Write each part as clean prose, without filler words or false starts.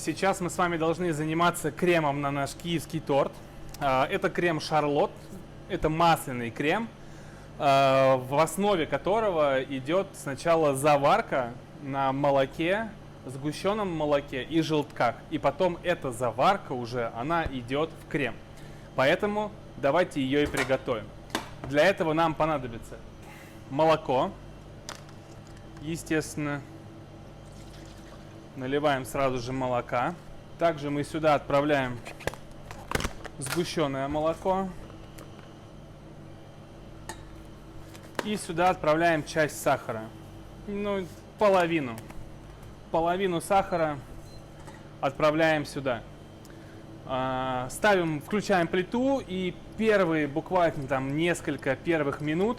Сейчас мы с вами должны заниматься кремом на наш киевский торт. Это крем Шарлот, это масляный крем, в основе которого идет сначала заварка на молоке, сгущенном молоке и желтках. И потом эта заварка уже, она идет в крем. Поэтому давайте ее и приготовим. Для этого нам понадобится молоко, естественно. Наливаем сразу же молока. Также мы сюда отправляем сгущенное молоко. И сюда отправляем часть сахара. Ну, половину. Половину сахара отправляем сюда. Включаем плиту, и первые буквально там несколько первых минут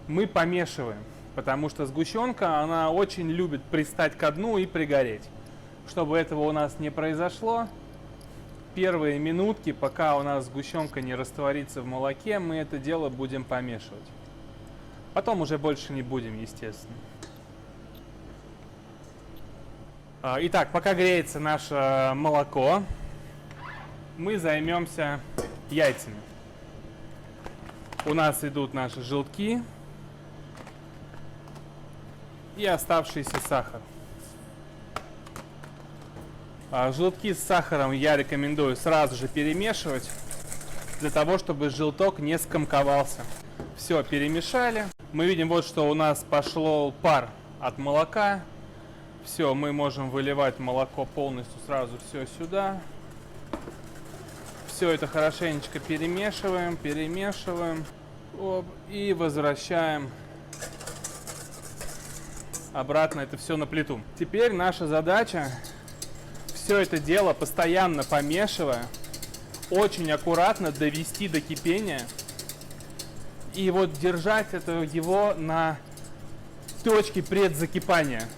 мы помешиваем. Потому что сгущенка, она очень любит пристать ко дну и пригореть. Чтобы этого у нас не произошло, первые минутки, пока у нас сгущенка не растворится в молоке, мы это дело будем помешивать. Потом уже больше не будем, естественно. Итак, пока греется наше молоко, мы займемся яйцами. У нас идут наши желтки и оставшийся сахар. Желтки с сахаром я рекомендую сразу же перемешивать, для того, чтобы желток не скомковался. Все, перемешали. Мы видим, вот что у нас пошло пар от молока. Все, мы можем выливать молоко полностью сразу все сюда. Все это хорошенечко перемешиваем, и возвращаем обратно это все на плиту. Теперь наша задача все это дело, постоянно помешивая, очень аккуратно довести до кипения. И вот держать его на точке предзакипания.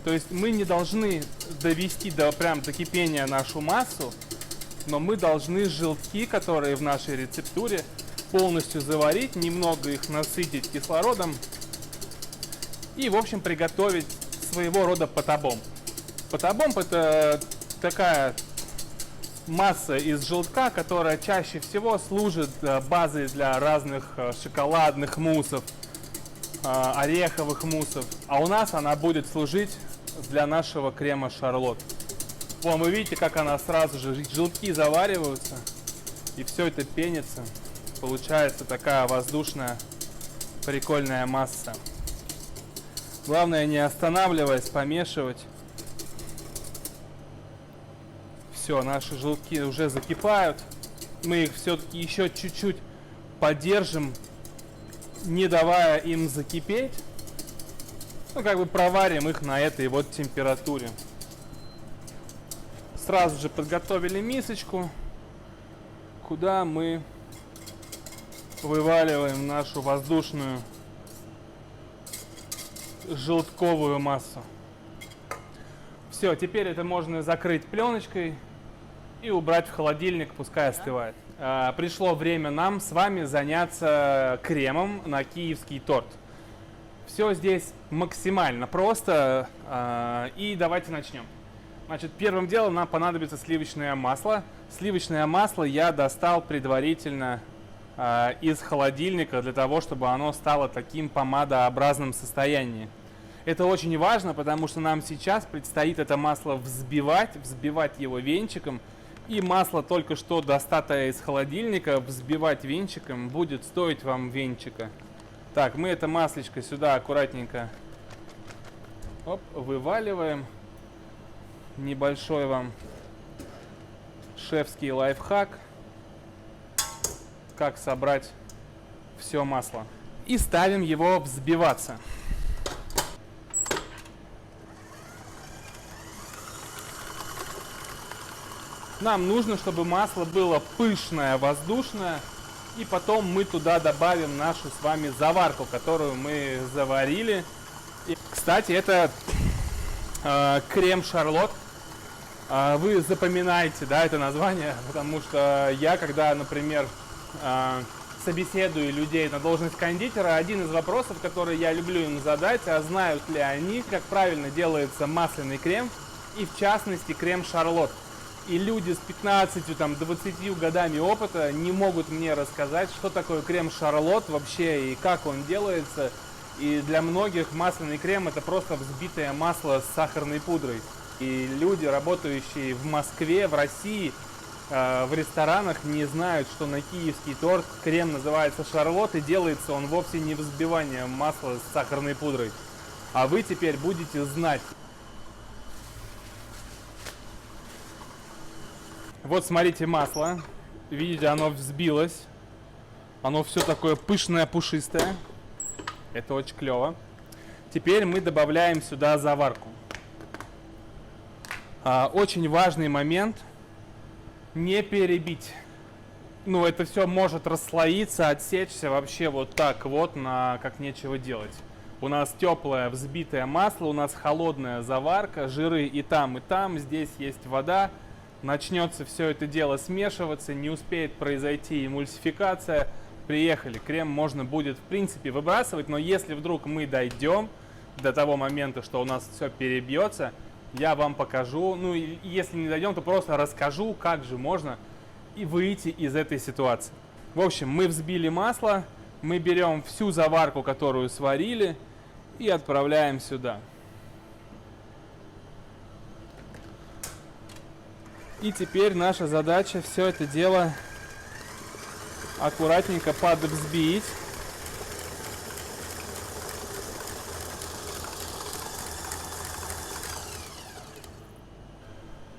То есть мы не должны довести прям до кипения нашу массу, но мы должны желтки, которые в нашей рецептуре, полностью заварить, немного их насытить кислородом и, в общем, приготовить своего рода потобом. Потобом — это такая масса из желтка, которая чаще всего служит базой для разных шоколадных муссов, ореховых муссов. А у нас она будет служить для нашего крема Шарлот. Вон, вы видите, как она сразу же, желтки завариваются, и все это пенится. Получается такая воздушная, прикольная масса. Главное, не останавливаясь, помешивать. Все, наши желтки уже закипают. Мы их все-таки еще чуть-чуть подержим, не давая им закипеть. Ну, как бы проварим их на этой вот температуре. Сразу же подготовили мисочку, куда мы вываливаем нашу воздушную желтковую массу. Все, теперь это можно закрыть пленочкой и убрать в холодильник, пускай остывает. Пришло время нам с вами заняться кремом на киевский торт. Все здесь максимально просто, и давайте начнем. Значит, первым делом нам понадобится сливочное масло. Сливочное масло я достал предварительно из холодильника, для того, чтобы оно стало таким помадообразным состоянием. Это очень важно, потому что нам сейчас предстоит это масло взбивать его венчиком. И масло, только что достатое из холодильника, взбивать венчиком будет стоить вам венчика. Так, мы это маслечко сюда аккуратненько вываливаем. Небольшой вам шефский лайфхак, как собрать все масло. И ставим его взбиваться. Нам нужно, чтобы масло было пышное, воздушное. И потом мы туда добавим нашу с вами заварку, которую мы заварили. И, кстати, это крем Шарлот. Вы запоминаете, да, это название, потому что я, когда, например, собеседую людей на должность кондитера, один из вопросов, который я люблю им задать, а знают ли они, как правильно делается масляный крем, и в частности крем Шарлот. И люди с 15, там, 20 годами опыта не могут мне рассказать, что такое крем Шарлотт вообще и как он делается. И для многих масляный крем это просто взбитое масло с сахарной пудрой. И люди, работающие в Москве, в России, в ресторанах, не знают, что на киевский торт крем называется Шарлотт, и делается он вовсе не взбиванием масла с сахарной пудрой. А вы теперь будете знать. Вот смотрите масло. Видите, оно взбилось. Оно все такое пышное, пушистое. Это очень клево. Теперь мы добавляем сюда заварку. Очень важный момент. Не перебить. Ну, это все может расслоиться, отсечься вообще вот так вот, как нечего делать. У нас теплое взбитое масло, у нас холодная заварка, жиры и там, здесь есть вода. Начнется все это дело смешиваться, не успеет произойти эмульсификация. Приехали, крем можно будет в принципе выбрасывать, но если вдруг мы дойдем до того момента, что у нас все перебьется, я вам покажу, ну и если не дойдем, то просто расскажу, как же можно и выйти из этой ситуации. В общем, мы взбили масло, мы берем всю заварку, которую сварили, и отправляем сюда. И теперь наша задача все это дело аккуратненько подвзбить.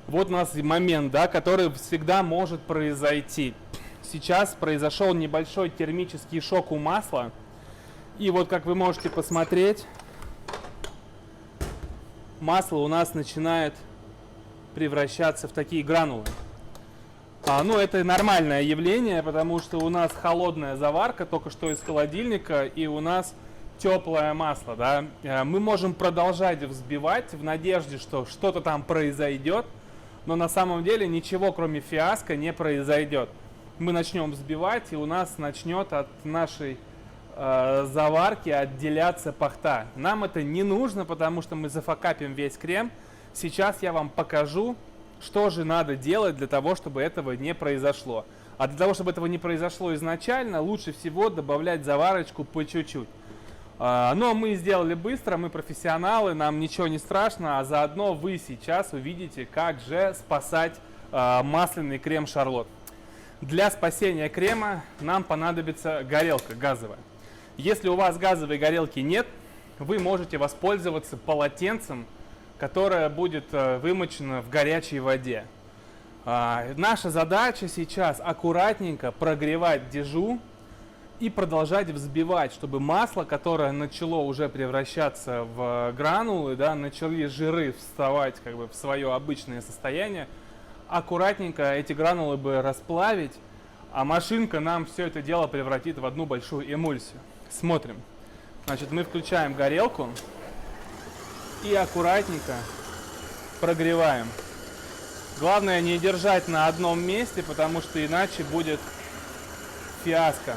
Вот у нас момент, да, который всегда может произойти. Сейчас произошел небольшой термический шок у масла. И вот как вы можете посмотреть, масло у нас начинает превращаться в такие гранулы. Ну, это нормальное явление, потому что у нас холодная заварка только что из холодильника, и у нас теплое масло, да. Мы можем продолжать взбивать в надежде, что что-то там произойдет, но на самом деле ничего, кроме фиаско, не произойдет. Мы начнем взбивать, и у нас начнет от нашей заварки отделяться пахта. Нам это не нужно, потому что мы зафакапим весь крем. Сейчас я вам покажу, что же надо делать для того, чтобы этого не произошло. А для того, чтобы этого не произошло изначально, лучше всего добавлять заварочку по чуть-чуть. Но мы сделали быстро, мы профессионалы, нам ничего не страшно, а заодно вы сейчас увидите, как же спасать масляный крем Шарлотт. Для спасения крема нам понадобится горелка газовая. Если у вас газовой горелки нет, вы можете воспользоваться полотенцем, которое будет вымочено в горячей воде. Наша задача сейчас аккуратненько прогревать дежу и продолжать взбивать, чтобы масло, которое начало уже превращаться в гранулы, да, начали жиры вставать как бы в свое обычное состояние, аккуратненько эти гранулы бы расплавить, а машинка нам все это дело превратит в одну большую эмульсию. Смотрим. Значит, мы включаем горелку и аккуратненько прогреваем. Главное не держать на одном месте, потому что иначе будет фиаско.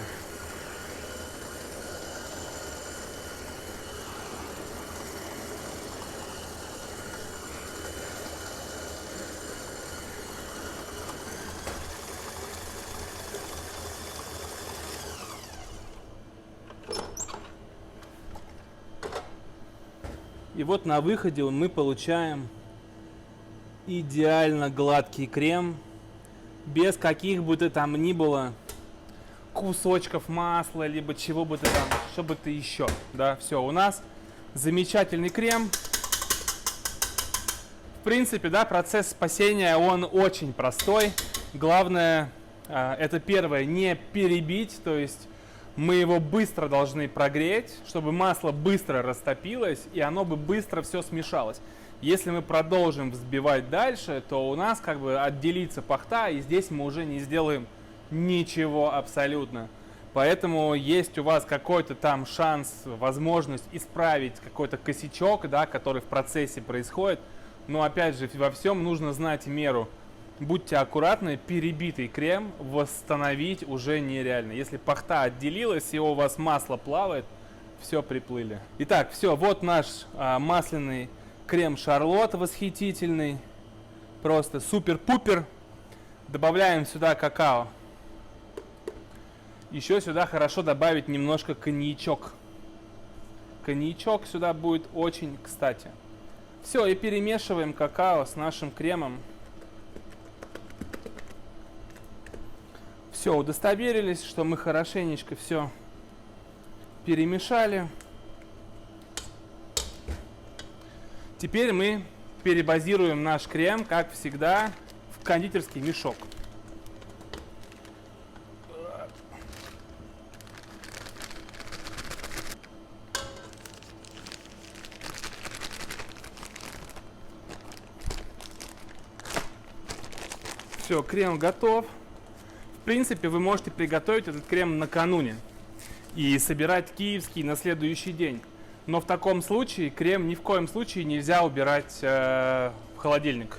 И вот на выходе мы получаем идеально гладкий крем, без каких бы то там ни было кусочков масла, либо чего бы то там, что бы то еще. Да, все, у нас замечательный крем. В принципе, да, процесс спасения, он очень простой. Главное, это первое, не перебить, то есть мы его быстро должны прогреть, чтобы масло быстро растопилось, и оно бы быстро все смешалось. Если мы продолжим взбивать дальше, то у нас как бы отделится пахта, и здесь мы уже не сделаем ничего абсолютно. Поэтому есть у вас какой-то там шанс, возможность исправить какой-то косячок, да, который в процессе происходит. Но опять же, во всем нужно знать меру. Будьте аккуратны, перебитый крем восстановить уже нереально. Если пахта отделилась и у вас масло плавает, все, приплыли. Итак, все, вот наш масляный крем Шарлотт восхитительный. Просто супер-пупер. Добавляем сюда какао. Еще сюда хорошо добавить немножко коньячок. Коньячок сюда будет очень кстати. Все, и перемешиваем какао с нашим кремом. Все, удостоверились, что мы хорошенечко все перемешали. Теперь мы перебазируем наш крем, как всегда, в кондитерский мешок. Все, крем готов. В принципе, вы можете приготовить этот крем накануне и собирать киевский на следующий день. Но в таком случае крем ни в коем случае нельзя убирать в холодильник.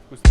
Вкусно.